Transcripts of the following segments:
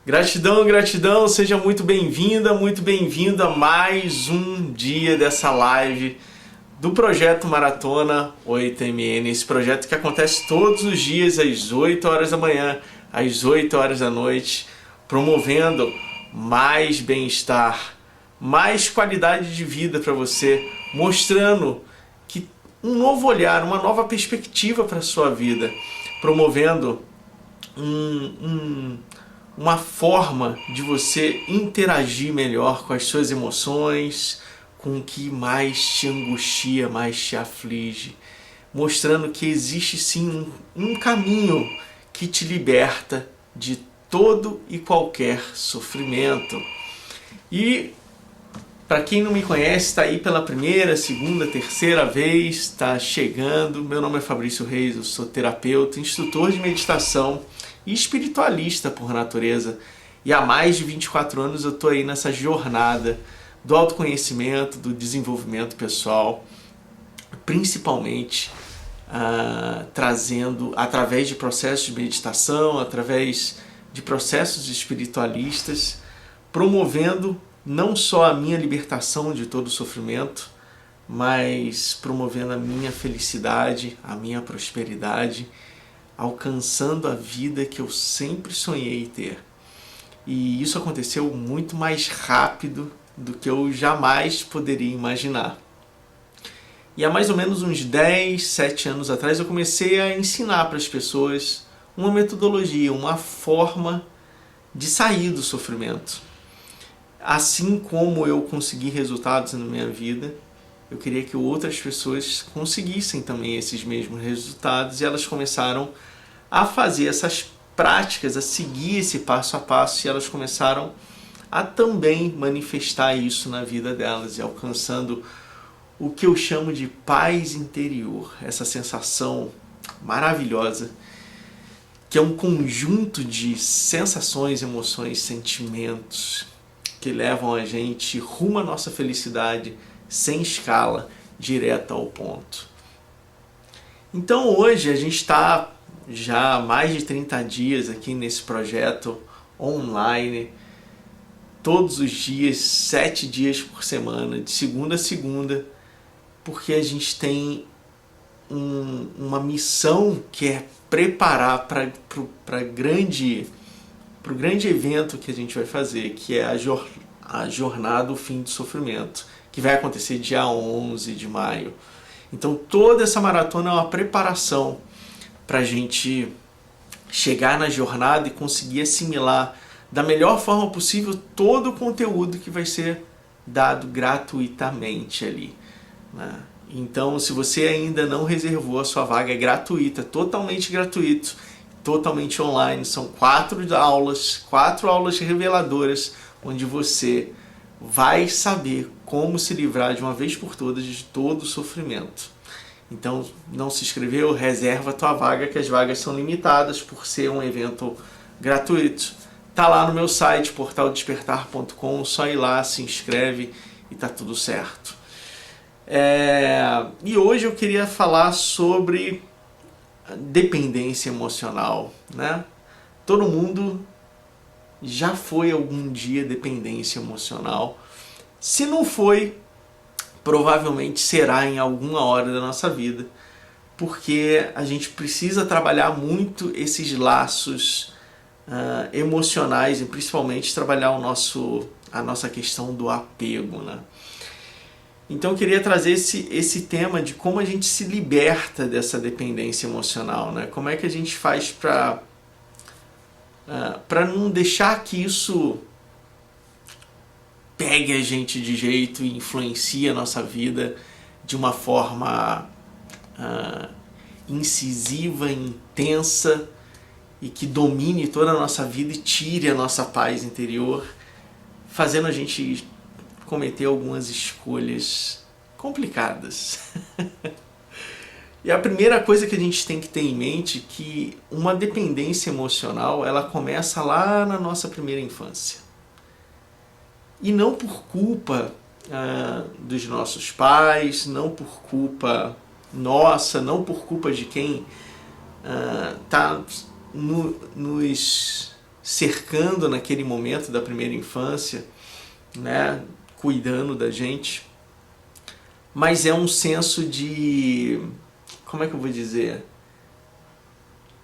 Gratidão, gratidão, seja muito bem-vinda, muito bem-vindo a mais um dia dessa live do Projeto Maratona 8MN, esse projeto que acontece todos os dias às 8 horas da manhã, às 8 horas da noite, promovendo mais bem-estar, mais qualidade de vida para você, mostrando que um novo olhar, uma nova perspectiva para a sua vida, promovendo uma forma de você interagir melhor com as suas emoções, com o que mais te angustia, mais te aflige, mostrando que existe sim um caminho que te liberta de todo e qualquer sofrimento. E para quem não me conhece, está aí pela primeira, segunda, terceira vez, está chegando. Meu nome é Fabrício Reis, eu sou terapeuta, instrutor de meditação e espiritualista por natureza. E há mais de 24 anos eu estou aí nessa jornada do autoconhecimento, do desenvolvimento pessoal, principalmente trazendo, através de processos de meditação, através de processos espiritualistas, promovendo não só a minha libertação de todo o sofrimento, mas promovendo a minha felicidade, a minha prosperidade, alcançando a vida que eu sempre sonhei ter. E isso aconteceu muito mais rápido do que eu jamais poderia imaginar. E há mais ou menos uns 10, 7 anos atrás eu comecei a ensinar para as pessoas uma metodologia, uma forma de sair do sofrimento. Assim como eu consegui resultados na minha vida, eu queria que outras pessoas conseguissem também esses mesmos resultados, e elas começaram a fazer essas práticas, a seguir esse passo a passo, e elas começaram a também manifestar isso na vida delas, e alcançando o que eu chamo de paz interior, essa sensação maravilhosa, que é um conjunto de sensações, emoções, sentimentos que levam a gente rumo à nossa felicidade, sem escala, direto ao ponto. Então hoje a gente está já há mais de 30 dias aqui nesse projeto online, todos os dias, 7 dias por semana, de segunda a segunda, porque a gente tem uma missão que é preparar para o grande evento que a gente vai fazer, que é a jornada, o fim do sofrimento, que vai acontecer dia 11 de maio. Então toda essa maratona é uma preparação para a gente chegar na jornada e conseguir assimilar da melhor forma possível todo o conteúdo que vai ser dado gratuitamente ali, né? Então, se você ainda não reservou a sua vaga, é gratuita, totalmente gratuito, totalmente online. São 4 aulas reveladoras, onde você vai saber como se livrar de uma vez por todas de todo o sofrimento. Então, não se inscreveu? Reserva a tua vaga, que as vagas são limitadas por ser um evento gratuito. Tá lá no meu site, portaldespertar.com, só ir lá, se inscreve e tá tudo certo. E hoje eu queria falar sobre dependência emocional, né? Todo mundo já foi algum dia dependência emocional. Se não foi, provavelmente será em alguma hora da nossa vida, porque a gente precisa trabalhar muito esses laços emocionais, e principalmente trabalhar a nossa questão do apego, né? Então eu queria trazer esse tema de como a gente se liberta dessa dependência emocional, né? Como é que a gente faz para não deixar que isso pegue a gente de jeito e influencie a nossa vida de uma forma incisiva, intensa, e que domine toda a nossa vida e tire a nossa paz interior, fazendo a gente cometer algumas escolhas complicadas. E a primeira coisa que a gente tem que ter em mente é que uma dependência emocional, ela começa lá na nossa primeira infância. E não por culpa dos nossos pais, não por culpa nossa, não por culpa de quem está nos cercando naquele momento da primeira infância, né, cuidando da gente, mas é um senso de, como é que eu vou dizer,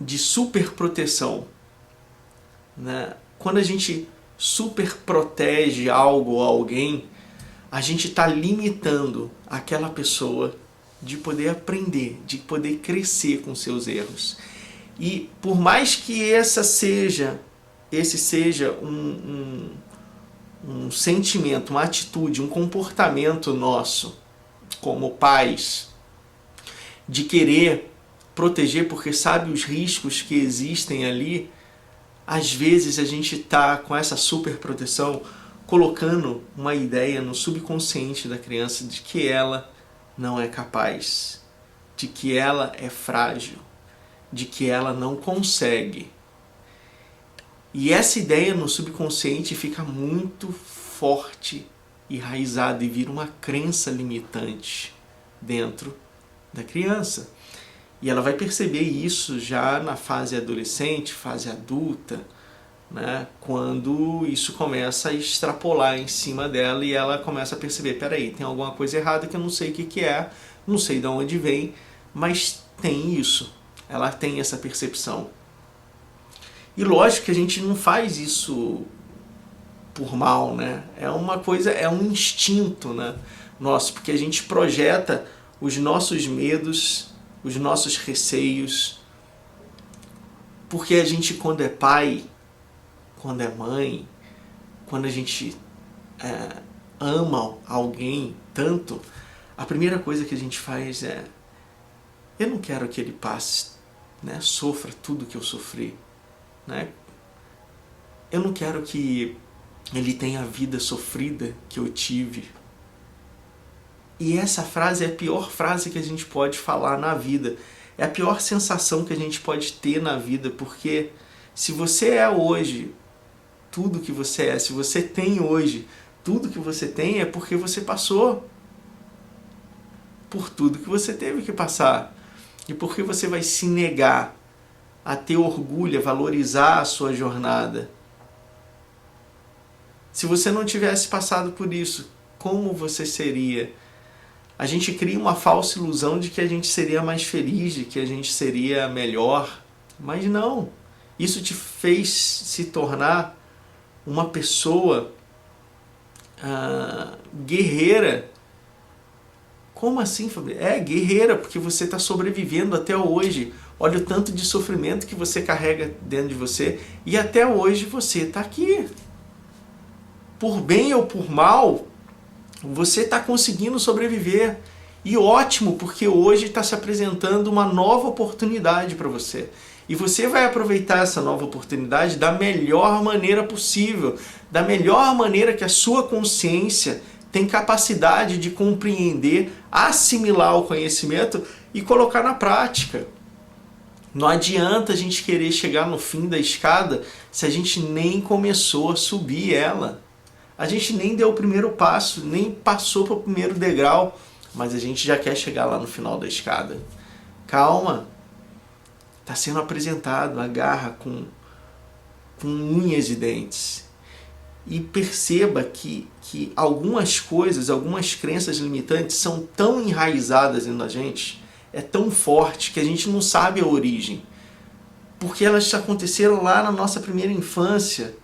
de superproteção, né? Quando a gente super protege algo ou alguém, a gente está limitando aquela pessoa de poder aprender, de poder crescer com seus erros. E por mais que esse seja um sentimento, uma atitude, um comportamento nosso como pais, de querer proteger porque sabe os riscos que existem ali, às vezes a gente está com essa super proteção colocando uma ideia no subconsciente da criança de que ela não é capaz, de que ela é frágil, de que ela não consegue. E essa ideia no subconsciente fica muito forte, enraizada e vira uma crença limitante dentro da criança. E ela vai perceber isso já na fase adolescente, fase adulta, né? Quando isso começa a extrapolar em cima dela e ela começa a perceber, peraí, tem alguma coisa errada que eu não sei o que é, não sei de onde vem, mas tem isso. Ela tem essa percepção. E lógico que a gente não faz isso por mal, né? É uma coisa, é um instinto, né, nosso, porque a gente projeta os nossos medos, os nossos receios, porque a gente, quando é pai, quando é mãe, quando a gente ama alguém tanto, a primeira coisa que a gente faz é: eu não quero que ele passe, né, sofra tudo que eu sofri, né? Eu não quero que ele tenha a vida sofrida que eu tive. E essa frase é a pior frase que a gente pode falar na vida. É a pior sensação que a gente pode ter na vida, porque se você é hoje tudo que você é, se você tem hoje tudo que você tem, é porque você passou por tudo que você teve que passar. E por que você vai se negar a ter orgulho, a valorizar a sua jornada? Se você não tivesse passado por isso, como você seria? A gente cria uma falsa ilusão de que a gente seria mais feliz, de que a gente seria melhor. Mas não. Isso te fez se tornar uma pessoa guerreira. Como assim, Fabrício? É, guerreira, porque você está sobrevivendo até hoje. Olha o tanto de sofrimento que você carrega dentro de você. E até hoje você está aqui. Por bem ou por mal, você está conseguindo sobreviver. E ótimo, porque hoje está se apresentando uma nova oportunidade para você. E você vai aproveitar essa nova oportunidade da melhor maneira possível, da melhor maneira que a sua consciência tem capacidade de compreender, assimilar o conhecimento e colocar na prática. Não adianta a gente querer chegar no fim da escada se a gente nem começou a subir ela. A gente nem deu o primeiro passo, nem passou para o primeiro degrau, mas a gente já quer chegar lá no final da escada. Calma, está sendo apresentado, agarra com unhas e dentes. E perceba que algumas coisas, algumas crenças limitantes são tão enraizadas na gente, é tão forte que a gente não sabe a origem. Porque elas aconteceram lá na nossa primeira infância,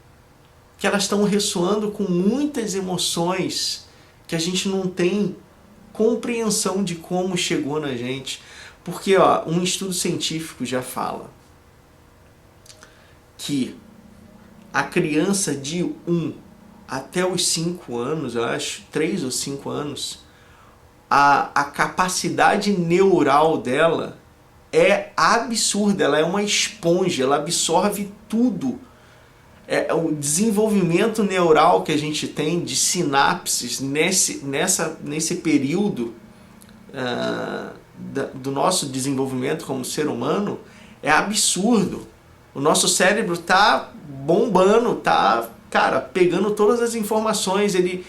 que elas estão ressoando com muitas emoções que a gente não tem compreensão de como chegou na gente. Porque um estudo científico já fala que a criança de 1 até os 5 anos, eu acho, 3 ou 5 anos, a capacidade neural dela é absurda, ela é uma esponja, ela absorve tudo. O desenvolvimento neural que a gente tem de sinapses nesse período do nosso desenvolvimento como ser humano é absurdo. O nosso cérebro está bombando, está, pegando todas as informações, ele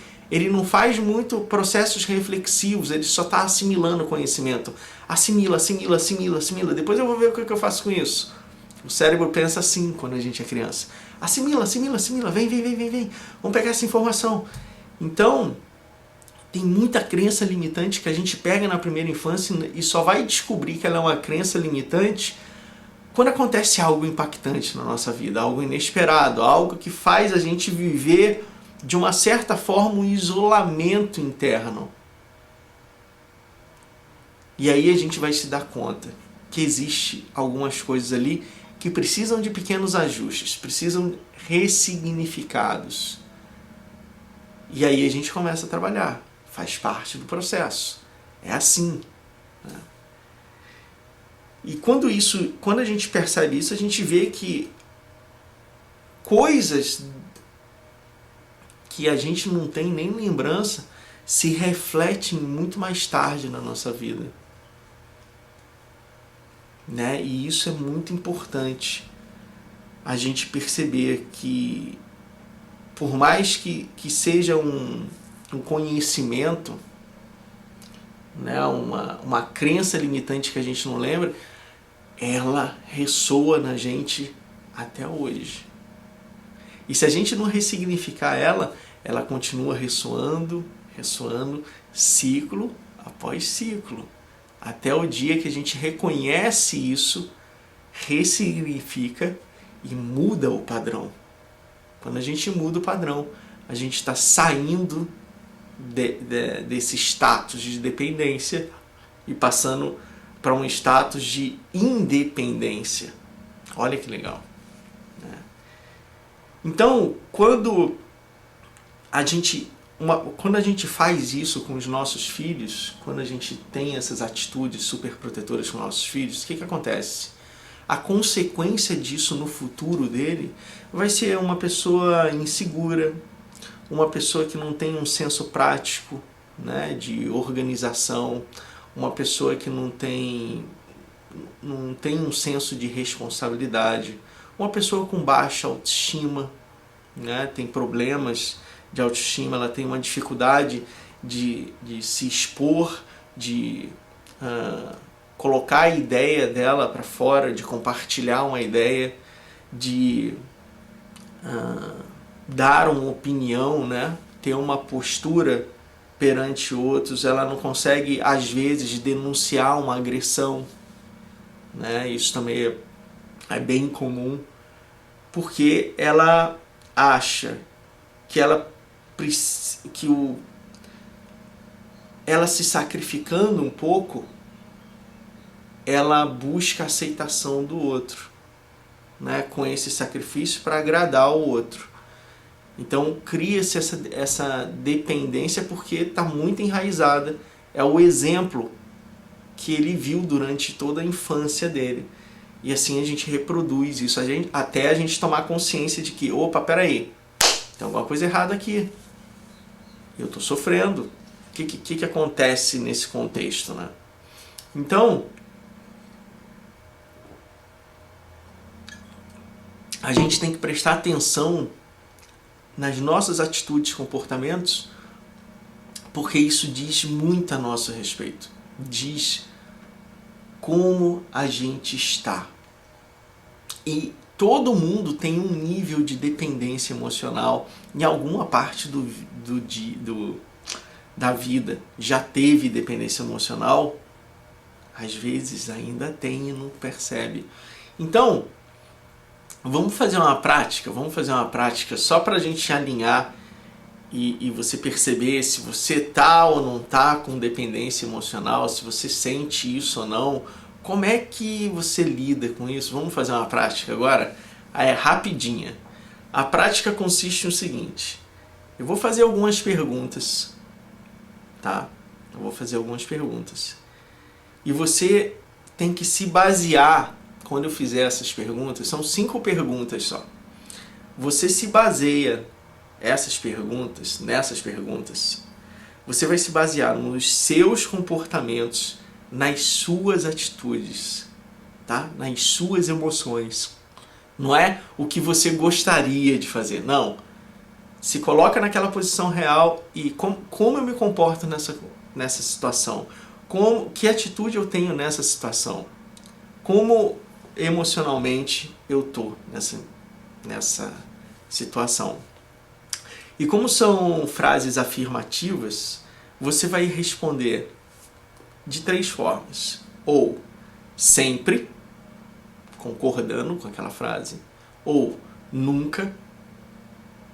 não faz muito processos reflexivos, ele só está assimilando o conhecimento. Assimila, depois eu vou ver o que eu faço com isso. O cérebro pensa assim quando a gente é criança. Assimila, assimila, assimila, vem, vem, vem, vem, vem. Vamos pegar essa informação. Então, tem muita crença limitante que a gente pega na primeira infância e só vai descobrir que ela é uma crença limitante quando acontece algo impactante na nossa vida, algo inesperado, algo que faz a gente viver de uma certa forma um isolamento interno. E aí a gente vai se dar conta que existe algumas coisas ali que precisam de pequenos ajustes, precisam ressignificados. E aí a gente começa a trabalhar, faz parte do processo. É assim. Né? E quando a gente percebe isso, a gente vê que coisas que a gente não tem nem lembrança se refletem muito mais tarde na nossa vida. Né? E isso é muito importante, a gente perceber que, por mais que seja um conhecimento, né? uma crença limitante que a gente não lembra, ela ressoa na gente até hoje. E se a gente não ressignificar ela continua ressoando, ciclo após ciclo. Até o dia que a gente reconhece isso, ressignifica e muda o padrão. Quando a gente muda o padrão, a gente está saindo desse status de dependência e passando para um status de independência. Olha que legal. Então, quando a gente faz isso com os nossos filhos, quando a gente tem essas atitudes super protetoras com nossos filhos, o que acontece? A consequência disso no futuro dele vai ser uma pessoa insegura, uma pessoa que não tem um senso prático, né, de organização, uma pessoa que não tem um senso de responsabilidade, uma pessoa com baixa autoestima, né, tem problemas de autoestima, ela tem uma dificuldade de se expor, de colocar a ideia dela para fora, de compartilhar uma ideia, de dar uma opinião, né? Ter uma postura perante outros. Ela não consegue, às vezes, denunciar uma agressão, né? Isso também é bem comum, porque ela acha que ela se sacrificando um pouco, ela busca a aceitação do outro, né, com esse sacrifício para agradar o outro. Então cria-se essa dependência porque está muito enraizada. É o exemplo que ele viu durante toda a infância dele. E assim a gente reproduz isso, até a gente tomar consciência de que, opa, peraí, tem alguma coisa errada aqui. Eu estou sofrendo. O que acontece nesse contexto, né? Então, a gente tem que prestar atenção nas nossas atitudes e comportamentos, porque isso diz muito a nosso respeito. Diz como a gente está. E todo mundo tem um nível de dependência emocional em alguma parte da vida. Já teve dependência emocional? Às vezes ainda tem e não percebe. Então, vamos fazer uma prática só para a gente alinhar e você perceber se você tá ou não tá com dependência emocional, se você sente isso ou não, como é que você lida com isso. Vamos fazer uma prática agora? É rapidinha. A prática consiste no seguinte: eu vou fazer algumas perguntas, tá? Eu vou fazer algumas perguntas. E você tem que se basear, quando eu fizer essas perguntas, são 5 perguntas só. Você se baseia nessas perguntas, você vai se basear nos seus comportamentos, nas suas atitudes, tá? Nas suas emoções. Não é o que você gostaria de fazer, não. Se coloca naquela posição real e como eu me comporto nessa situação? Que atitude eu tenho nessa situação? emocionalmente eu tô nessa situação. E como são frases afirmativas, você vai responder de 3 formas. Ou sempre, concordando com aquela frase, ou nunca,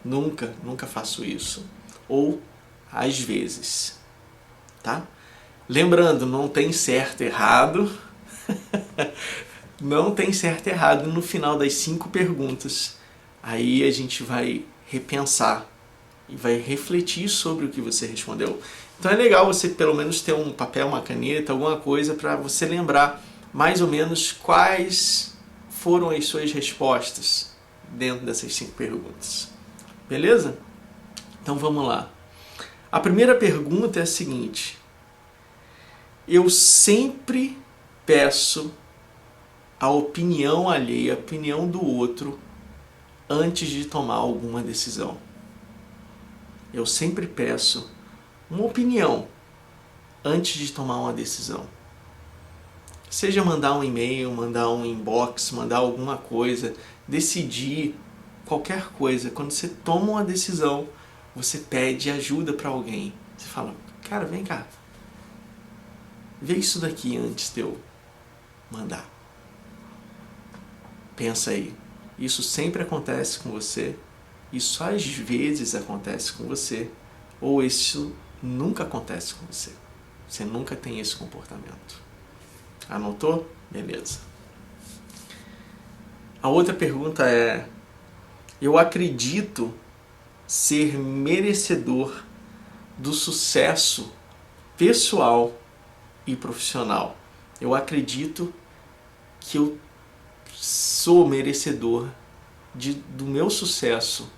nunca faço isso, ou às vezes, tá? Lembrando, não tem certo e errado, não tem certo e errado no final das 5 perguntas. Aí a gente vai repensar e vai refletir sobre o que você respondeu. Então é legal você pelo menos ter um papel, uma caneta, alguma coisa para você lembrar mais ou menos quais foram as suas respostas dentro dessas 5 perguntas. Beleza? Então vamos lá. A primeira pergunta é a seguinte: eu sempre peço a opinião alheia, a opinião do outro, antes de tomar alguma decisão. Eu sempre peço uma opinião antes de tomar uma decisão. Seja mandar um e-mail, mandar um inbox, mandar alguma coisa, decidir qualquer coisa. Quando você toma uma decisão, você pede ajuda para alguém. Você fala, cara, vem cá, vê isso daqui antes de eu mandar. Pensa aí. Isso sempre acontece com você. Isso às vezes acontece com você. Ou isso nunca acontece com você. Você nunca tem esse comportamento. Anotou? Beleza. A outra pergunta é: eu acredito ser merecedor do sucesso pessoal e profissional. Eu acredito que eu sou merecedor do meu sucesso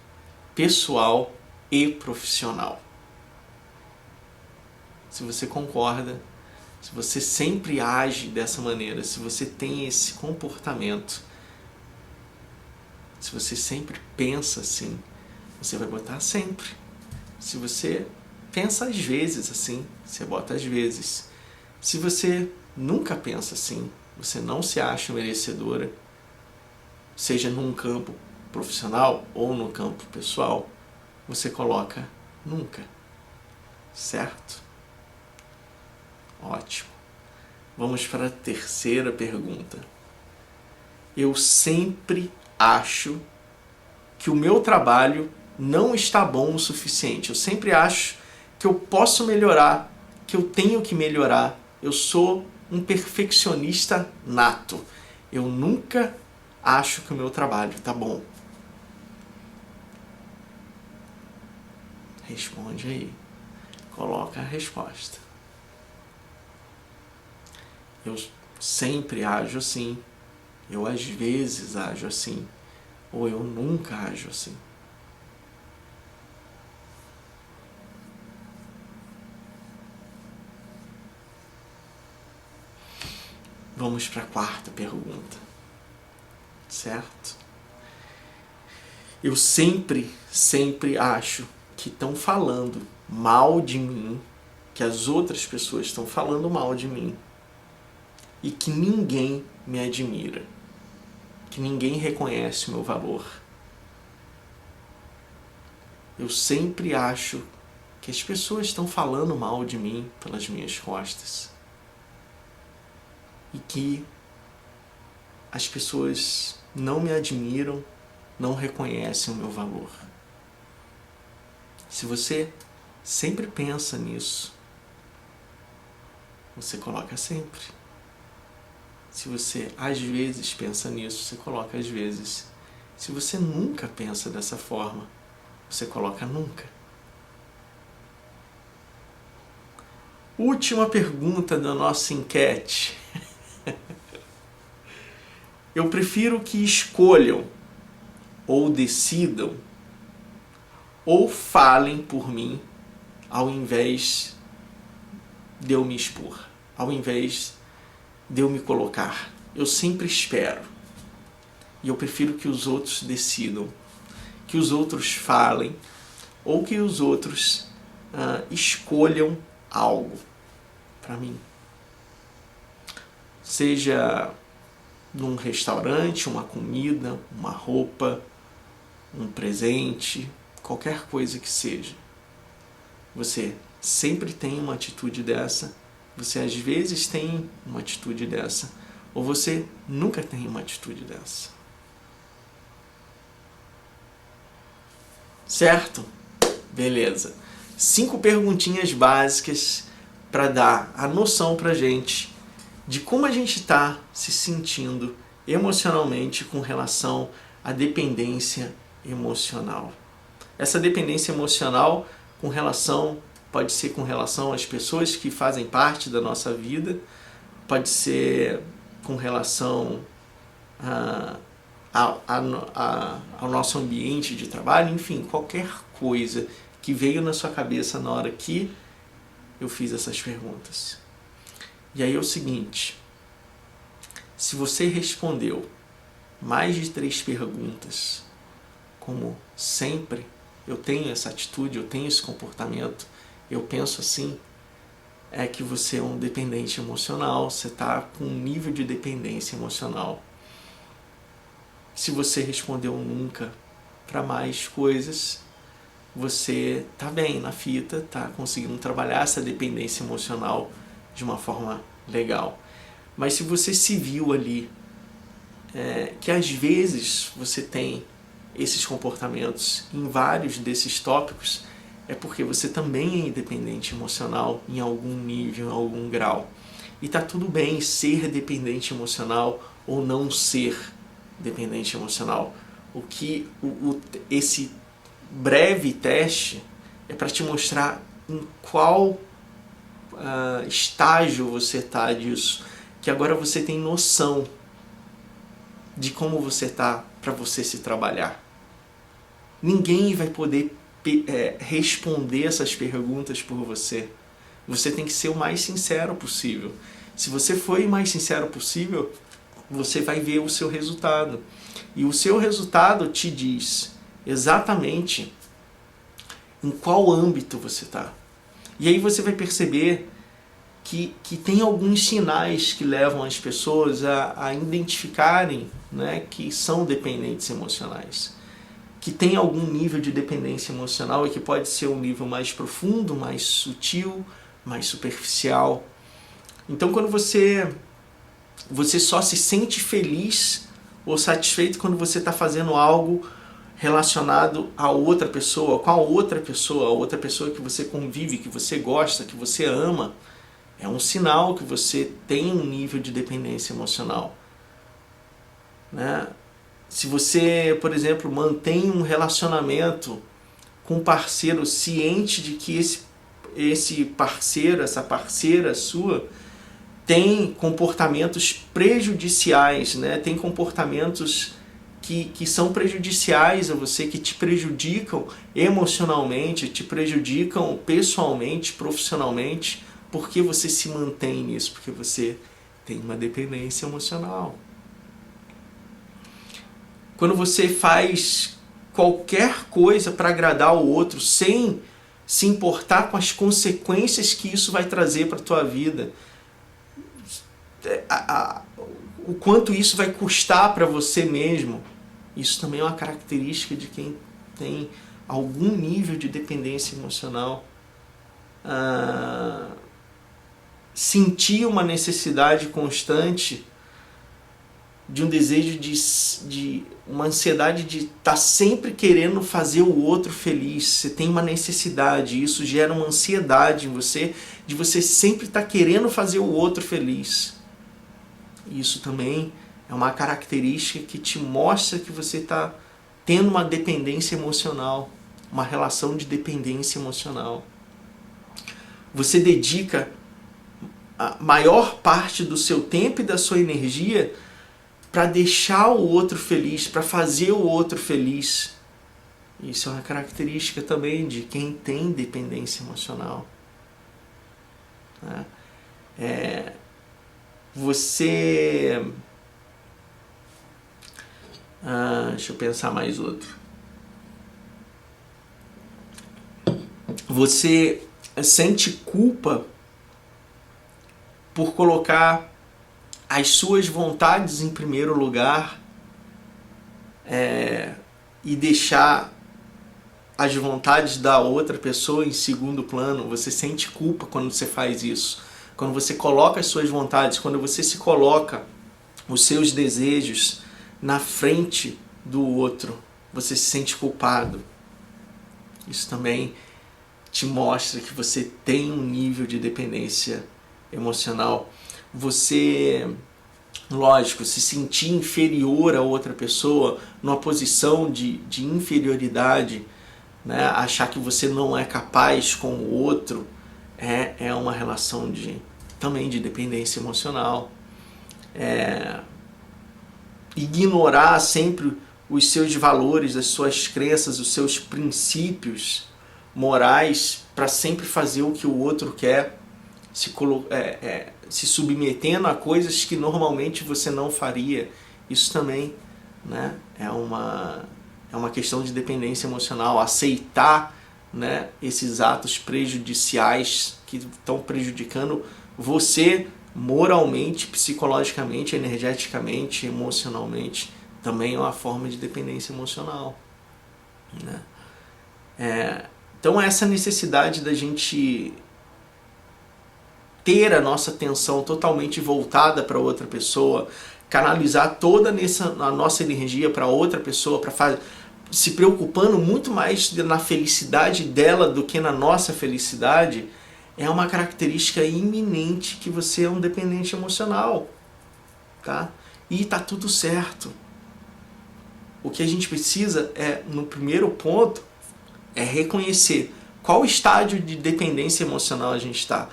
pessoal e profissional. Se você concorda, se você sempre age dessa maneira, se você tem esse comportamento, se você sempre pensa assim, você vai botar sempre. Se você pensa às vezes assim, você bota às vezes. Se você nunca pensa assim, você não se acha merecedora, seja num campo profissional ou no campo pessoal, você coloca nunca. Certo? Ótimo. Vamos para a terceira pergunta. Eu sempre acho que o meu trabalho não está bom o suficiente. Eu sempre acho que eu posso melhorar, que eu tenho que melhorar. Eu sou um perfeccionista nato. Eu nunca acho que o meu trabalho está bom. Responde aí. Coloca a resposta. Eu sempre ajo assim. Eu às vezes ajo assim. Ou eu nunca ajo assim. Vamos para a quarta pergunta. Certo? Eu sempre acho que estão falando mal de mim, que as outras pessoas estão falando mal de mim e que ninguém me admira, que ninguém reconhece o meu valor. Eu sempre acho que as pessoas estão falando mal de mim pelas minhas costas e que as pessoas não me admiram, não reconhecem o meu valor. Se você sempre pensa nisso, você coloca sempre. Se você às vezes pensa nisso, você coloca às vezes. Se você nunca pensa dessa forma, você coloca nunca. Última pergunta da nossa enquete. Eu prefiro que escolham ou decidam ou falem por mim ao invés de eu me expor, ao invés de eu me colocar. Eu sempre espero. E eu prefiro que os outros decidam, que os outros falem ou que os outros escolham algo para mim. Seja num restaurante, uma comida, uma roupa, um presente, qualquer coisa que seja. Você sempre tem uma atitude dessa, você às vezes tem uma atitude dessa, ou você nunca tem uma atitude dessa. Certo? Beleza. 5 perguntinhas básicas para dar a noção pra gente de como a gente está se sentindo emocionalmente com relação à dependência emocional. Essa dependência emocional pode ser com relação às pessoas que fazem parte da nossa vida, pode ser com relação ao nosso ambiente de trabalho, enfim, qualquer coisa que veio na sua cabeça na hora que eu fiz essas perguntas. E aí é o seguinte, se você respondeu mais de 3 perguntas, como sempre, eu tenho essa atitude, eu tenho esse comportamento, eu penso assim, é que você é um dependente emocional, você está com um nível de dependência emocional. Se você respondeu nunca para mais coisas, você está bem na fita, está conseguindo trabalhar essa dependência emocional de uma forma legal. Mas se você se viu ali, que às vezes você tem esses comportamentos em vários desses tópicos, é porque você também é independente emocional em algum nível, em algum grau. E tá tudo bem ser dependente emocional ou não ser dependente emocional. Esse breve teste é para te mostrar em qual estágio você está disso, que agora você tem noção de como você está para você se trabalhar. Ninguém vai poder responder essas perguntas por você. Você tem que ser o mais sincero possível. Se você for o mais sincero possível, você vai ver o seu resultado. E o seu resultado te diz exatamente em qual âmbito você está. E aí você vai perceber que tem alguns sinais que levam as pessoas a identificarem, né, que são dependentes emocionais. Que tem algum nível de dependência emocional e que pode ser um nível mais profundo, mais sutil, mais superficial. Então quando você só se sente feliz ou satisfeito quando você está fazendo algo relacionado a outra pessoa, com a outra pessoa que você convive, que você gosta, que você ama, é um sinal que você tem um nível de dependência emocional. Né? Se você, por exemplo, mantém um relacionamento com um parceiro ciente de que esse parceiro, essa parceira sua, tem comportamentos prejudiciais, né? Tem comportamentos que são prejudiciais a você, que te prejudicam emocionalmente, te prejudicam pessoalmente, profissionalmente, porque você se mantém nisso, porque você tem uma dependência emocional. Quando você faz qualquer coisa para agradar o outro sem se importar com as consequências que isso vai trazer para a tua vida, o quanto isso vai custar para você mesmo, isso também é uma característica de quem tem algum nível de dependência emocional. Sentir uma necessidade constante de um desejo de uma ansiedade de estar sempre querendo fazer o outro feliz. Você tem uma necessidade, isso gera uma ansiedade em você, de você sempre estar querendo fazer o outro feliz. Isso também é uma característica que te mostra que você está tendo uma dependência emocional, uma relação de dependência emocional. Você dedica a maior parte do seu tempo e da sua energia para deixar o outro feliz, para fazer o outro feliz. Isso é uma característica também de quem tem dependência emocional. Você... deixa eu pensar mais outro. Você sente culpa por colocar as suas vontades em primeiro lugar e deixar as vontades da outra pessoa em segundo plano. Você sente culpa quando você faz isso. Quando você coloca as suas vontades, quando você se coloca os seus desejos na frente do outro, você se sente culpado. Isso também te mostra que você tem um nível de dependência emocional. Você, lógico, se sentir inferior a outra pessoa, numa posição de inferioridade, né? Achar que você não é capaz com o outro, é uma relação também de dependência emocional. Ignorar sempre os seus valores, as suas crenças, os seus princípios morais para sempre fazer o que o outro quer, se submetendo a coisas que normalmente você não faria. Isso também, né, é uma questão de dependência emocional. Aceitar, né, esses atos prejudiciais que estão prejudicando você moralmente, psicologicamente, energeticamente, emocionalmente, também é uma forma de dependência emocional, né? Então essa necessidade da gente ter a nossa atenção totalmente voltada para outra pessoa, canalizar toda a nossa energia para outra pessoa, se preocupando muito mais na felicidade dela do que na nossa felicidade, é uma característica iminente que você é um dependente emocional, tá? E tá tudo certo. O que a gente precisa no primeiro ponto, é reconhecer qual estágio de dependência emocional a gente está.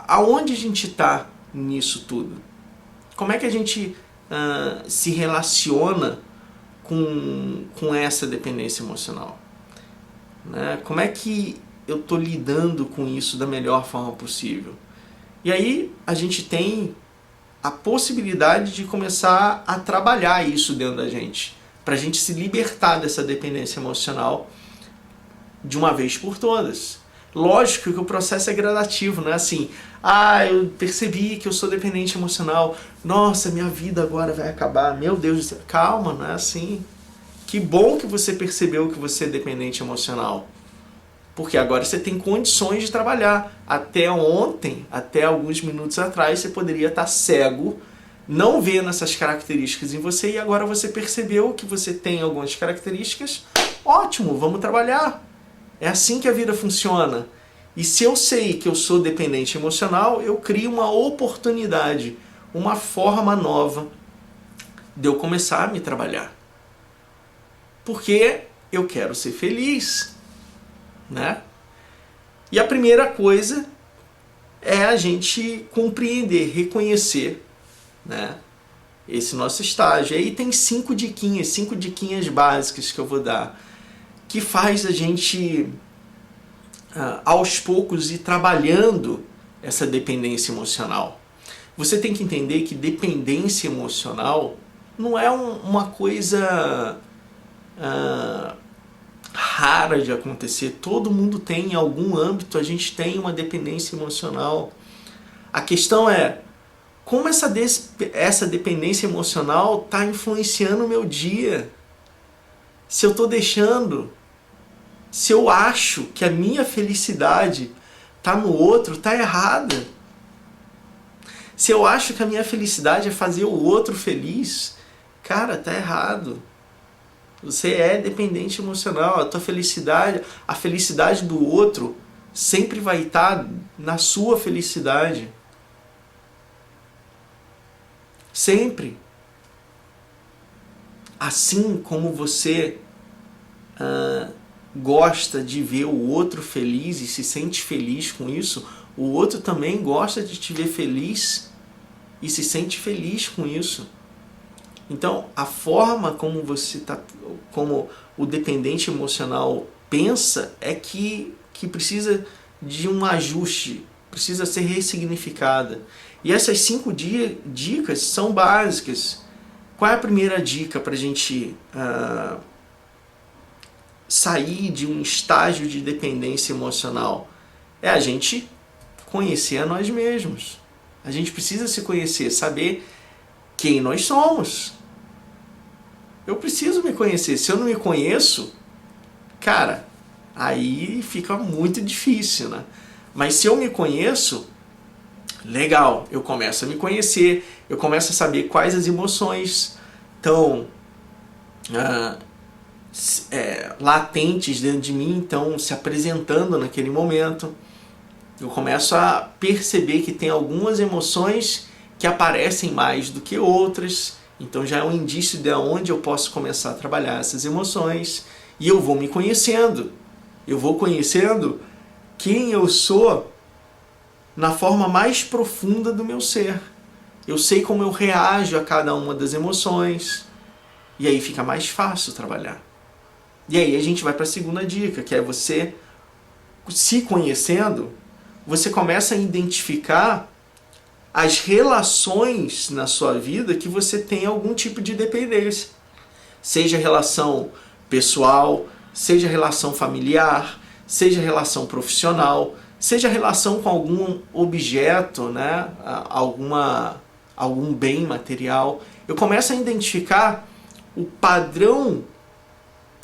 Aonde a gente está nisso tudo? Como é que a gente se relaciona com essa dependência emocional? Né? Como é que eu estou lidando com isso da melhor forma possível? E aí a gente tem a possibilidade de começar a trabalhar isso dentro da gente, para a gente se libertar dessa dependência emocional de uma vez por todas. Lógico que o processo é gradativo, não é assim, eu percebi que eu sou dependente emocional, nossa, minha vida agora vai acabar, meu Deus do céu. Calma, não é assim. Que bom que você percebeu que você é dependente emocional, porque agora você tem condições de trabalhar. Até ontem, até alguns minutos atrás, você poderia estar cego, não vendo essas características em você, e agora você percebeu que você tem algumas características. Ótimo, vamos trabalhar. É assim que a vida funciona. E se eu sei que eu sou dependente emocional, eu crio uma oportunidade, uma forma nova de eu começar a me trabalhar. Porque eu quero ser feliz, né? E a primeira coisa é a gente compreender, reconhecer, né, esse nosso estágio. Aí tem 5 diquinhas básicas que eu vou dar, que faz a gente, aos poucos, ir trabalhando essa dependência emocional. Você tem que entender que dependência emocional não é uma coisa rara de acontecer. Todo mundo tem, em algum âmbito, a gente tem uma dependência emocional. A questão é, como essa dependência emocional está influenciando o meu dia? Se eu estou deixando, se eu acho que a minha felicidade está no outro, está errada. Se eu acho que a minha felicidade é fazer o outro feliz, cara, está errado. Você é dependente emocional. A tua felicidade, a felicidade do outro sempre vai estar na sua felicidade. Sempre. Assim como você gosta de ver o outro feliz e se sente feliz com isso, o outro também gosta de te ver feliz e se sente feliz com isso. Então, a forma como como o dependente emocional pensa é que precisa de um ajuste, precisa ser ressignificada. E essas 5 dicas são básicas. Qual é a primeira dica para a gente sair de um estágio de dependência emocional? É a gente conhecer a nós mesmos. A A gente precisa se conhecer, saber quem nós somos. Eu preciso me conhecer. Se eu não me conheço, cara, aí fica muito difícil, né? Mas se eu me conheço, legal, eu começo a me conhecer, eu começo a saber quais as emoções estão latentes dentro de mim, estão se apresentando naquele momento. Eu começo a perceber que tem algumas emoções que aparecem mais do que outras, então já é um indício de onde eu posso começar a trabalhar essas emoções, e eu vou me conhecendo. Eu vou conhecendo quem eu sou na forma mais profunda do meu ser. Eu sei como eu reajo a cada uma das emoções, e aí fica mais fácil trabalhar. E aí a gente vai para a segunda dica, que é você, se conhecendo, você começa a identificar as relações na sua vida que você tem algum tipo de dependência. Seja relação pessoal, seja relação familiar, seja relação profissional, seja relação com algum objeto, né? Algum bem material. Eu começo a identificar o padrão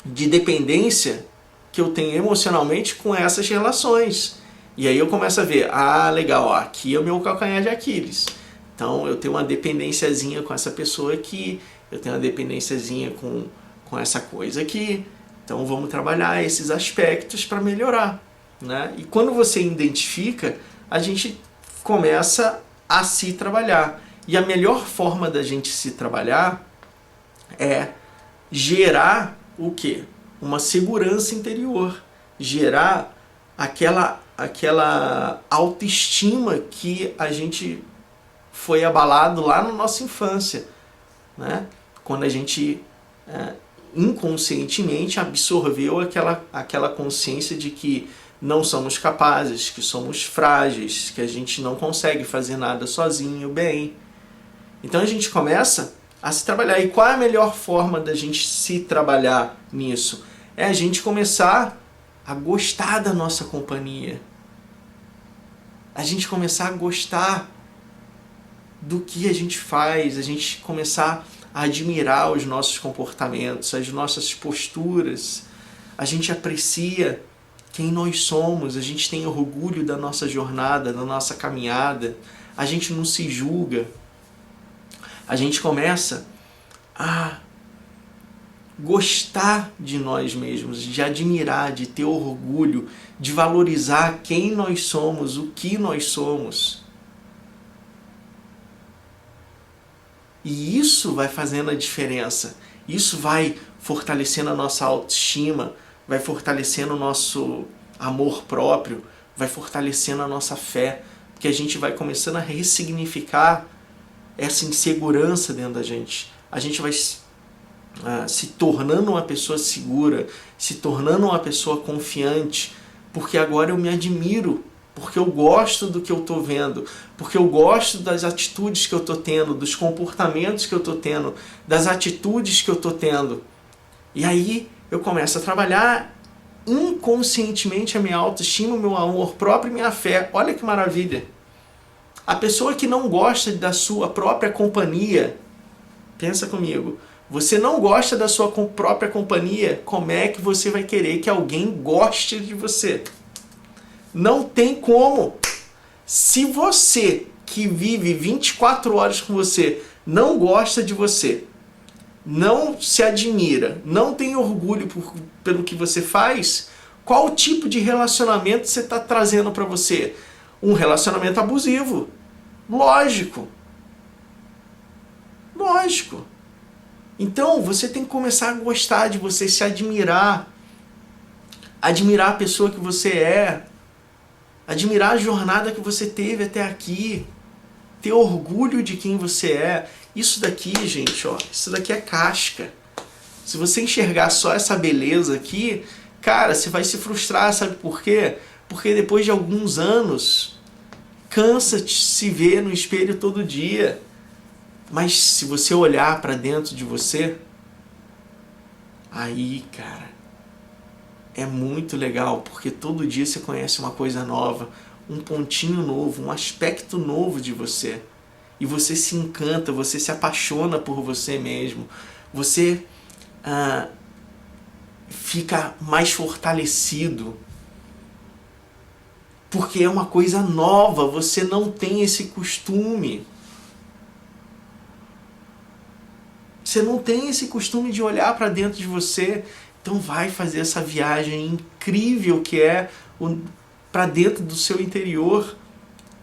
de dependência que eu tenho emocionalmente com essas relações. E aí eu começo a ver, legal, aqui é o meu calcanhar de Aquiles. Então eu tenho uma dependênciazinha com essa pessoa aqui, eu tenho uma dependênciazinha com essa coisa aqui. Então vamos trabalhar esses aspectos para melhorar, né? E quando você identifica, a gente começa a se trabalhar. E a melhor forma da gente se trabalhar é gerar o quê? Uma segurança interior. Gerar aquela autoestima que a gente foi abalado lá na nossa infância, né? Quando a gente inconscientemente absorveu aquela consciência de que não somos capazes, que somos frágeis, que a gente não consegue fazer nada sozinho bem. Então a gente começa a se trabalhar. E qual é a melhor forma da gente se trabalhar nisso? É a gente começar a gostar da nossa companhia. A gente começar a gostar do que a gente faz, a gente começar a admirar os nossos comportamentos, as nossas posturas. A gente aprecia quem nós somos, a gente tem orgulho da nossa jornada, da nossa caminhada, a gente não se julga. A gente começa a gostar de nós mesmos, de admirar, de ter orgulho, de valorizar quem nós somos, o que nós somos. E isso vai fazendo a diferença. Isso vai fortalecendo a nossa autoestima, vai fortalecendo o nosso amor próprio, vai fortalecendo a nossa fé, porque a gente vai começando a ressignificar essa insegurança dentro da gente. A gente vai se tornando uma pessoa segura, se tornando uma pessoa confiante, porque agora eu me admiro, porque eu gosto do que eu estou vendo, porque eu gosto das atitudes que eu estou tendo, dos comportamentos que eu estou tendo, das atitudes que eu estou tendo. E aí eu começo a trabalhar inconscientemente a minha autoestima, o meu amor próprio e minha fé. Olha que maravilha! A pessoa que não gosta da sua própria companhia, pensa comigo, você não gosta da sua própria companhia, como é que você vai querer que alguém goste de você? Não tem como. Se você que vive 24 horas com você não gosta de você, não se admira, não tem orgulho pelo que você faz, qual tipo de relacionamento você está trazendo para você? Um relacionamento abusivo. Lógico. Lógico. Então, você tem que começar a gostar de você, se admirar. Admirar a pessoa que você é. Admirar a jornada que você teve até aqui. Ter orgulho de quem você é. Isso daqui, gente, ó, isso daqui é casca. Se você enxergar só essa beleza aqui, cara, você vai se frustrar, sabe por quê? Porque depois de alguns anos, cansa de se ver no espelho todo dia. Mas se você olhar para dentro de você, aí, cara, é muito legal, porque todo dia você conhece uma coisa nova, um pontinho novo, um aspecto novo de você. E você se encanta, você se apaixona por você mesmo. Você fica mais fortalecido. Porque é uma coisa nova, você não tem esse costume. Você não tem esse costume de olhar para dentro de você. Então vai fazer essa viagem incrível que é para dentro do seu interior.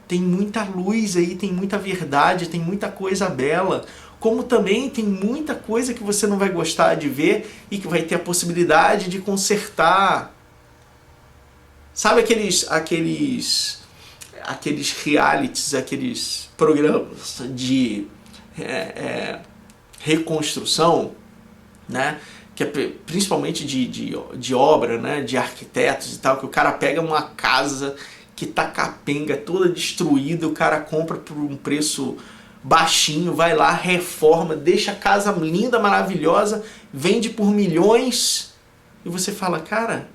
Tem muita luz aí, tem muita verdade, tem muita coisa bela. Como também tem muita coisa que você não vai gostar de ver e que vai ter a possibilidade de consertar. Sabe aqueles realities, aqueles programas de reconstrução, né? Que é principalmente de obra, né? De arquitetos e tal, que o cara pega uma casa que tá capenga, toda destruída, o cara compra por um preço baixinho, vai lá, reforma, deixa a casa linda, maravilhosa, vende por milhões, e você fala, cara,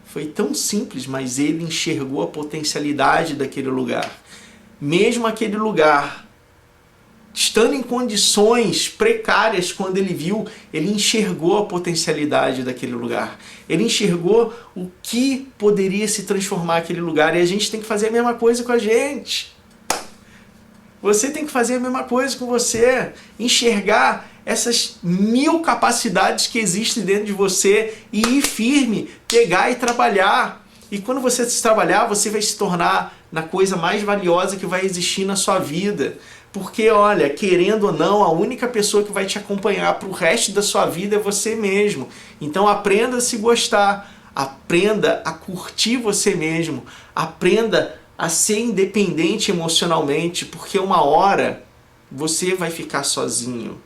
foi tão simples, mas ele enxergou a potencialidade daquele lugar. Mesmo aquele lugar estando em condições precárias, quando ele viu, ele enxergou a potencialidade daquele lugar. Ele enxergou o que poderia se transformar aquele lugar. E a gente tem que fazer a mesma coisa com a gente. Você tem que fazer a mesma coisa com você. Enxergar essas 1000 capacidades que existem dentro de você e ir firme, pegar e trabalhar. E quando você se trabalhar, você vai se tornar na coisa mais valiosa que vai existir na sua vida. Porque, olha, querendo ou não, a única pessoa que vai te acompanhar para o resto da sua vida é você mesmo. Então aprenda a se gostar, aprenda a curtir você mesmo, aprenda a ser independente emocionalmente, porque uma hora você vai ficar sozinho.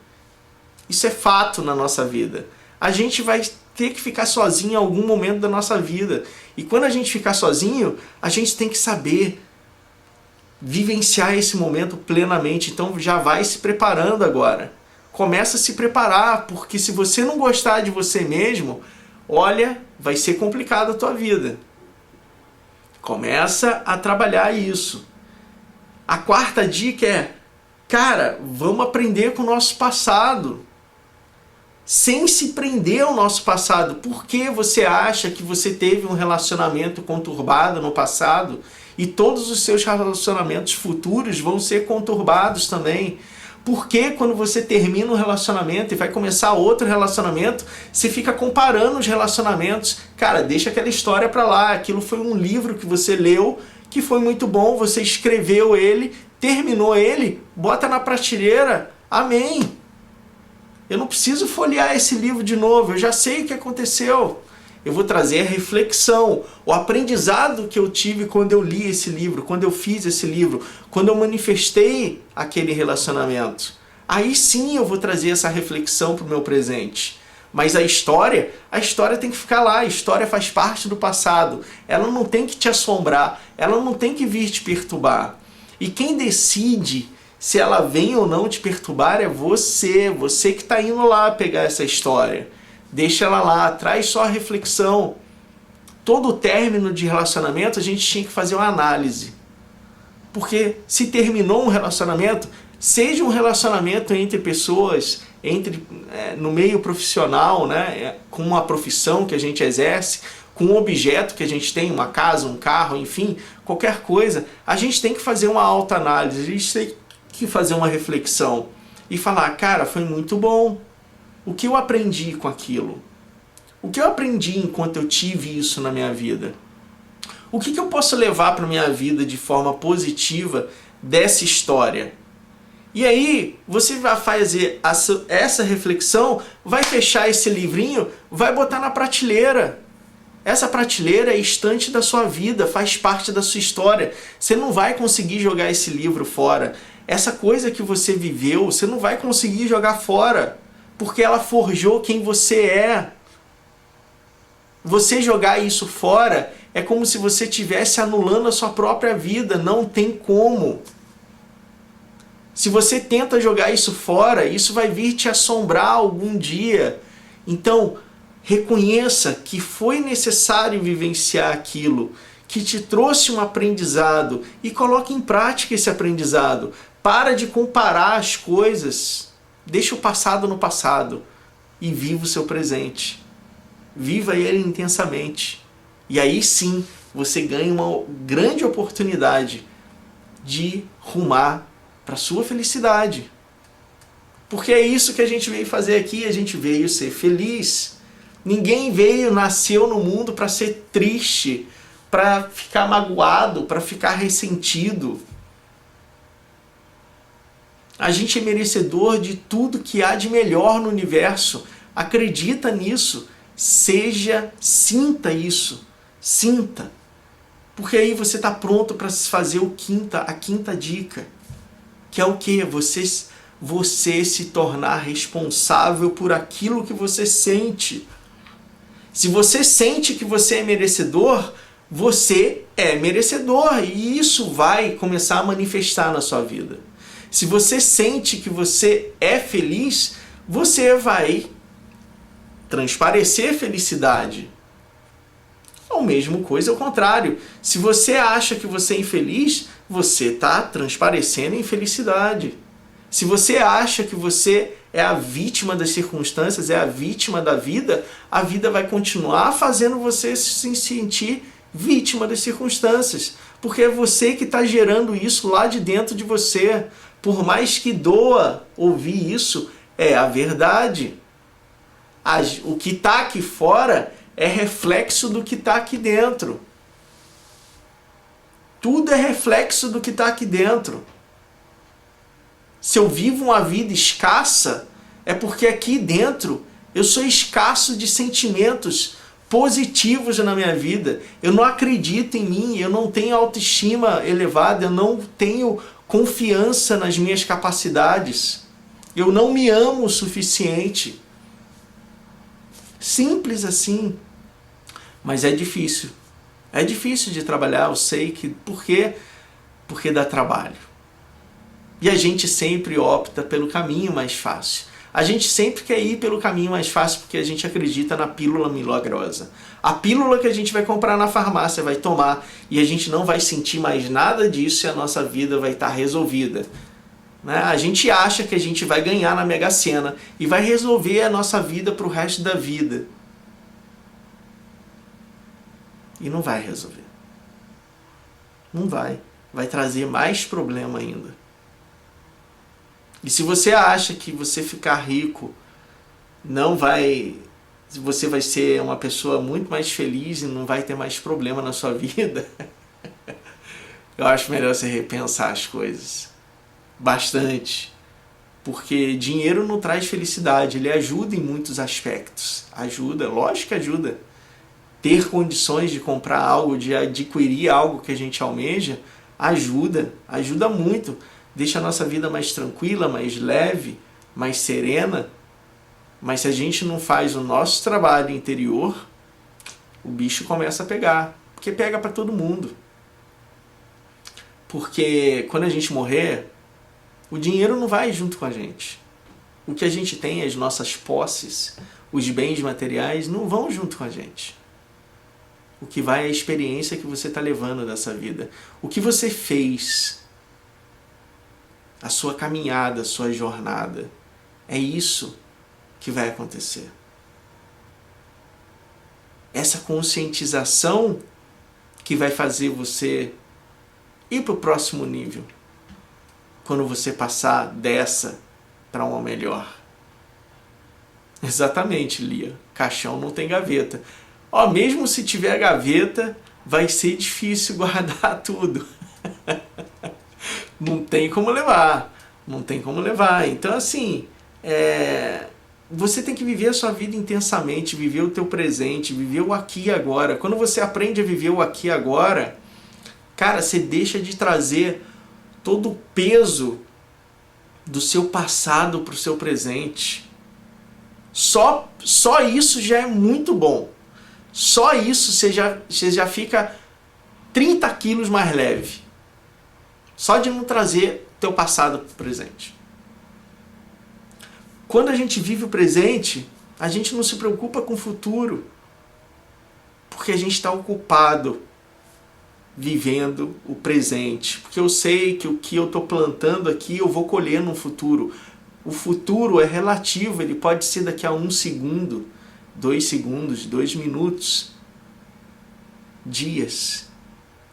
Isso é fato na nossa vida. A gente vai ter que ficar sozinho em algum momento da nossa vida. E quando a gente ficar sozinho, a gente tem que saber vivenciar esse momento plenamente. Então já vai se preparando agora. Começa a se preparar, porque se você não gostar de você mesmo, olha, vai ser complicado a tua vida. Começa a trabalhar isso. A quarta dica é, cara, vamos aprender com o nosso passado. Sem se prender ao nosso passado. Por que você acha que você teve um relacionamento conturbado no passado e todos os seus relacionamentos futuros vão ser conturbados também? Por que quando você termina um relacionamento e vai começar outro relacionamento, você fica comparando os relacionamentos? Cara, deixa aquela história pra lá. Aquilo foi um livro que você leu, que foi muito bom, você escreveu ele, terminou ele, bota na prateleira. Amém. Eu não preciso folhear esse livro de novo, eu já sei o que aconteceu. Eu vou trazer a reflexão, o aprendizado que eu tive quando eu li esse livro, quando eu fiz esse livro, quando eu manifestei aquele relacionamento. Aí sim eu vou trazer essa reflexão para o meu presente. Mas a história tem que ficar lá, a história faz parte do passado. Ela não tem que te assombrar, ela não tem que vir te perturbar. E quem decide se ela vem ou não te perturbar é você que está indo lá pegar essa história. Deixa ela lá, traz só a reflexão. Todo término de relacionamento a gente tinha que fazer uma análise. Porque se terminou um relacionamento, seja um relacionamento entre pessoas, no meio profissional, né, com uma profissão que a gente exerce, com um objeto que a gente tem, uma casa, um carro, enfim, qualquer coisa, a gente tem que fazer uma autoanálise, a gente tem que fazer uma reflexão e falar, cara, foi muito bom. O que eu aprendi com aquilo? O que eu aprendi enquanto eu tive isso na minha vida? O que eu posso levar para a minha vida de forma positiva dessa história? E aí, você vai fazer essa reflexão, vai fechar esse livrinho, vai botar na prateleira. Essa prateleira é estante da sua vida, faz parte da sua história. Você não vai conseguir jogar esse livro fora. Essa coisa que você viveu, você não vai conseguir jogar fora, porque ela forjou quem você é. Você jogar isso fora é como se você estivesse anulando a sua própria vida, não tem como. Se você tenta jogar isso fora, isso vai vir te assombrar algum dia. Então, reconheça que foi necessário vivenciar aquilo, que te trouxe um aprendizado e coloque em prática esse aprendizado. Para de comparar as coisas. Deixa o passado no passado e viva o seu presente. Viva ele intensamente. E aí sim, você ganha uma grande oportunidade de rumar para a sua felicidade. Porque é isso que a gente veio fazer aqui, a gente veio ser feliz. Ninguém nasceu no mundo para ser triste, para ficar magoado, para ficar ressentido. A gente é merecedor de tudo que há de melhor no universo. Acredita nisso. Sinta isso. Sinta. Porque aí você está pronto para fazer a quinta dica. Que é o quê? Você se tornar responsável por aquilo que você sente. Se você sente que você é merecedor, você é merecedor. E isso vai começar a manifestar na sua vida. Se você sente que você é feliz, você vai transparecer felicidade. Ou mesmo coisa ao contrário. Se você acha que você é infeliz, você está transparecendo infelicidade. Se você acha que você é a vítima das circunstâncias, é a vítima da vida, a vida vai continuar fazendo você se sentir vítima das circunstâncias. Porque é você que está gerando isso lá de dentro de você. Por mais que doa ouvir isso, é a verdade. O que está aqui fora é reflexo do que está aqui dentro. Tudo é reflexo do que está aqui dentro. Se eu vivo uma vida escassa, é porque aqui dentro eu sou escasso de sentimentos positivos na minha vida. Eu não acredito em mim, eu não tenho autoestima elevada, eu não tenho confiança nas minhas capacidades. Eu não me amo o suficiente. Simples assim. Mas é difícil. É difícil de trabalhar, eu sei que... Por quê? Porque dá trabalho. E a gente sempre opta pelo caminho mais fácil. A gente sempre quer ir pelo caminho mais fácil porque a gente acredita na pílula milagrosa. A pílula que a gente vai comprar na farmácia, vai tomar, e a gente não vai sentir mais nada disso e a nossa vida vai estar resolvida. Né? A gente acha que a gente vai ganhar na Mega Sena e vai resolver a nossa vida para o resto da vida. E não vai resolver. Não vai. Vai trazer mais problema ainda. E se você acha que você ficar rico você vai ser uma pessoa muito mais feliz e não vai ter mais problema na sua vida, eu acho melhor você repensar as coisas. Bastante. Porque dinheiro não traz felicidade, ele ajuda em muitos aspectos. Ajuda, lógico que ajuda. Ter condições de comprar algo, de adquirir algo que a gente almeja, ajuda muito. Deixa a nossa vida mais tranquila, mais leve, mais serena. Mas se a gente não faz o nosso trabalho interior, o bicho começa a pegar. Porque pega para todo mundo. Porque quando a gente morrer, o dinheiro não vai junto com a gente. O que a gente tem, as nossas posses, os bens materiais, não vão junto com a gente. O que vai é a experiência que você está levando dessa vida. O que você fez, a sua caminhada, a sua jornada. É isso que vai acontecer. Essa conscientização que vai fazer você ir para o próximo nível. Quando você passar dessa para uma melhor. Exatamente, Lia. Caixão não tem gaveta. Mesmo se tiver gaveta, vai ser difícil guardar tudo. Não tem como levar. Não tem como levar. Então, assim, você tem que viver a sua vida intensamente, viver o teu presente, viver o aqui e agora. Quando você aprende a viver o aqui e agora, cara, você deixa de trazer todo o peso do seu passado para o seu presente. Só isso já é muito bom. Só isso você já fica 30 quilos mais leve. Só de não trazer teu passado para o presente. Quando a gente vive o presente, a gente não se preocupa com o futuro. Porque a gente está ocupado vivendo o presente, porque eu sei que o que eu estou plantando aqui eu vou colher no futuro. O futuro é relativo, ele pode ser daqui a 1 segundo, 2 segundos, 2 minutos, dias,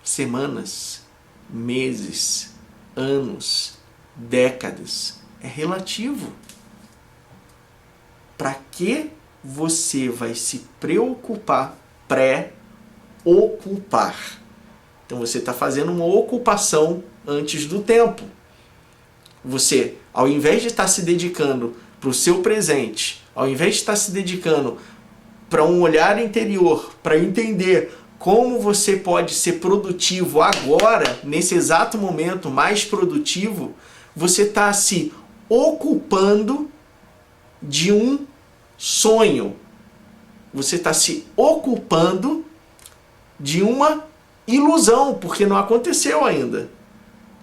semanas, meses, anos, décadas. É relativo. Para que você vai se preocupar, ocupar? Então você está fazendo uma ocupação antes do tempo. Você, ao invés de estar se dedicando para o seu presente, ao invés de estar se dedicando para um olhar interior, para entender como você pode ser produtivo agora, nesse exato momento, mais produtivo, você está se ocupando de um sonho. Você está se ocupando de uma ilusão, porque não aconteceu ainda.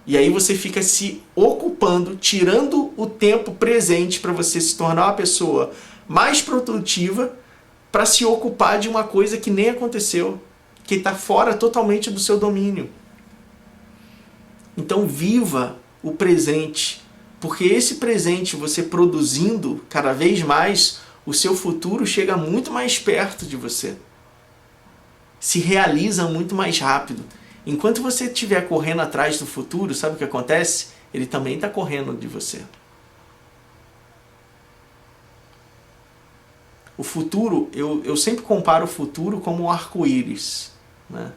E aí você fica se ocupando, tirando o tempo presente para você se tornar uma pessoa mais produtiva, para se ocupar de uma coisa que nem aconteceu, que está fora totalmente do seu domínio. Então viva o presente, porque esse presente, você produzindo cada vez mais, o seu futuro chega muito mais perto de você. Se realiza muito mais rápido. Enquanto você estiver correndo atrás do futuro, sabe o que acontece? Ele também está correndo de você. O futuro, eu sempre comparo o futuro como um arco-íris, né?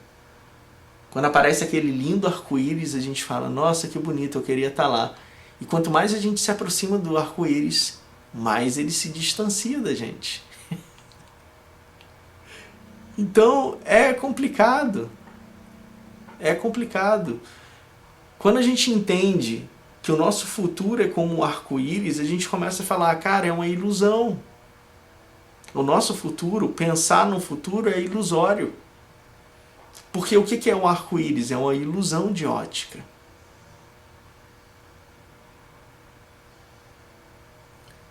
Quando aparece aquele lindo arco-íris, a gente fala, nossa, que bonito, eu queria estar lá. E quanto mais a gente se aproxima do arco-íris, mais ele se distancia da gente. Então, é complicado. É complicado. Quando a gente entende que o nosso futuro é como um arco-íris, a gente começa a falar, cara, é uma ilusão. O nosso futuro, pensar no futuro é ilusório. Porque o que é um arco-íris? É uma ilusão de ótica.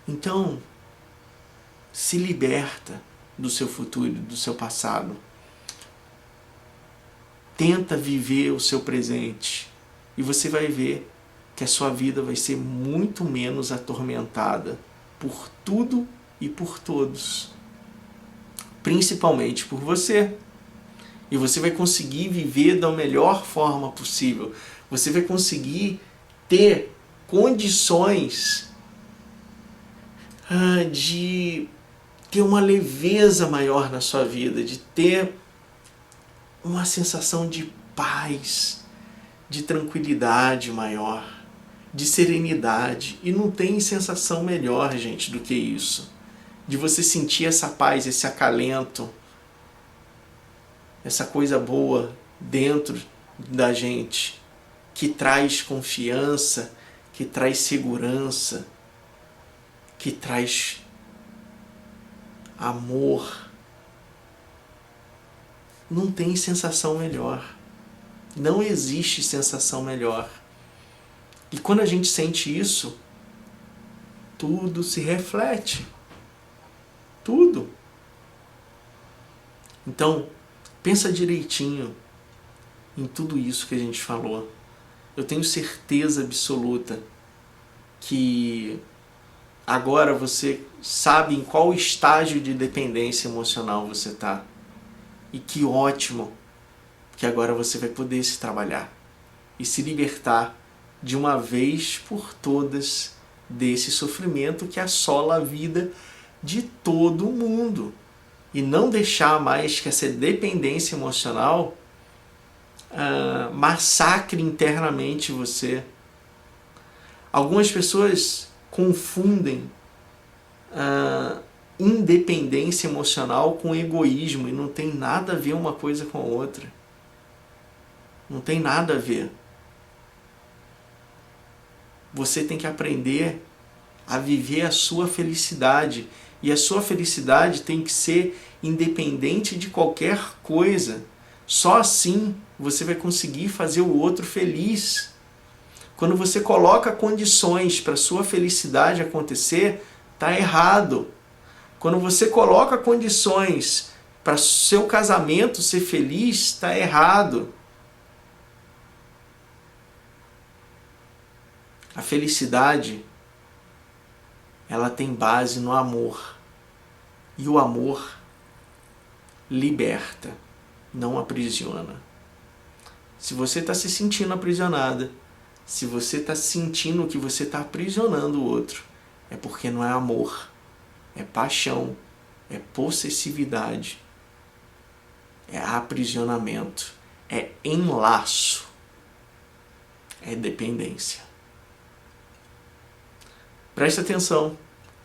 Então, se liberta do seu futuro, do seu passado. Tenta viver o seu presente e você vai ver que a sua vida vai ser muito menos atormentada por tudo e por todos. Principalmente por você. E você vai conseguir viver da melhor forma possível. Você vai conseguir ter condições de ter uma leveza maior na sua vida, de ter uma sensação de paz, de tranquilidade maior, de serenidade. E não tem sensação melhor, gente, do que isso. De você sentir essa paz, esse acalento, essa coisa boa dentro da gente, que traz confiança, que traz segurança, que traz amor. Não tem sensação melhor. Não existe sensação melhor. E quando a gente sente isso, tudo se reflete. Tudo. Então, pensa direitinho em tudo isso que a gente falou. Eu tenho certeza absoluta que agora você sabe em qual estágio de dependência emocional você está. E que ótimo que agora você vai poder se trabalhar e se libertar de uma vez por todas desse sofrimento que assola a vida de todo mundo. E não deixar mais que essa dependência emocional massacre internamente você. Algumas pessoas confundem independência emocional com egoísmo, e não tem nada a ver uma coisa com a outra. Não tem nada a ver. Você tem que aprender a viver a sua felicidade, e a sua felicidade tem que ser independente de qualquer coisa. Só assim você vai conseguir fazer o outro feliz. Quando você coloca condições para a sua felicidade acontecer, está errado. Quando você coloca condições para o seu casamento ser feliz, está errado. A felicidade, ela tem base no amor. E o amor liberta, não aprisiona. Se você está se sentindo aprisionada, se você está sentindo que você está aprisionando o outro, é porque não é amor, é paixão, é possessividade, é aprisionamento, é enlaço, é dependência. Preste atenção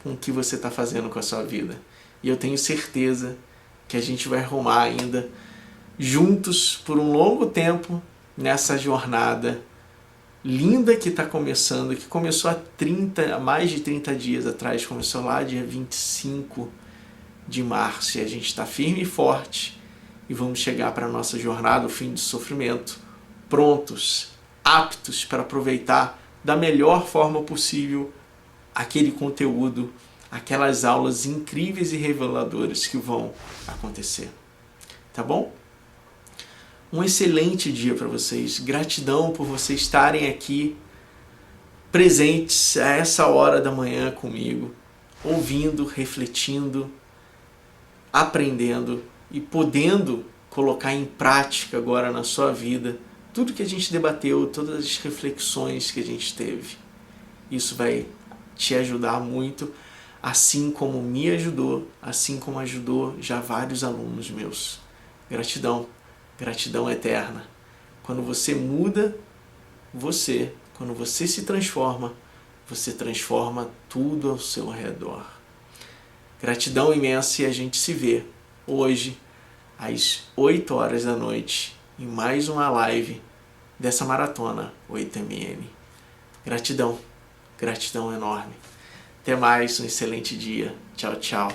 com o que você está fazendo com a sua vida. E eu tenho certeza que a gente vai rumar ainda juntos por um longo tempo nessa jornada linda que está começando, que começou há mais de 30 dias atrás, começou lá dia 25 de março, e a gente está firme e forte e vamos chegar para a nossa jornada, o fim do sofrimento, prontos, aptos para aproveitar da melhor forma possível aquele conteúdo, aquelas aulas incríveis e reveladoras que vão acontecer. Tá bom? Um excelente dia para vocês. Gratidão por vocês estarem aqui presentes a essa hora da manhã comigo, ouvindo, refletindo, aprendendo e podendo colocar em prática agora na sua vida tudo que a gente debateu, todas as reflexões que a gente teve. Isso vai te ajudar muito, assim como me ajudou, assim como ajudou já vários alunos meus. Gratidão. Gratidão eterna. Quando você muda, quando você se transforma, você transforma tudo ao seu redor. Gratidão imensa, e a gente se vê hoje às 8 horas da noite em mais uma live dessa maratona 8MN. Gratidão, gratidão enorme. Até mais, um excelente dia. Tchau, tchau.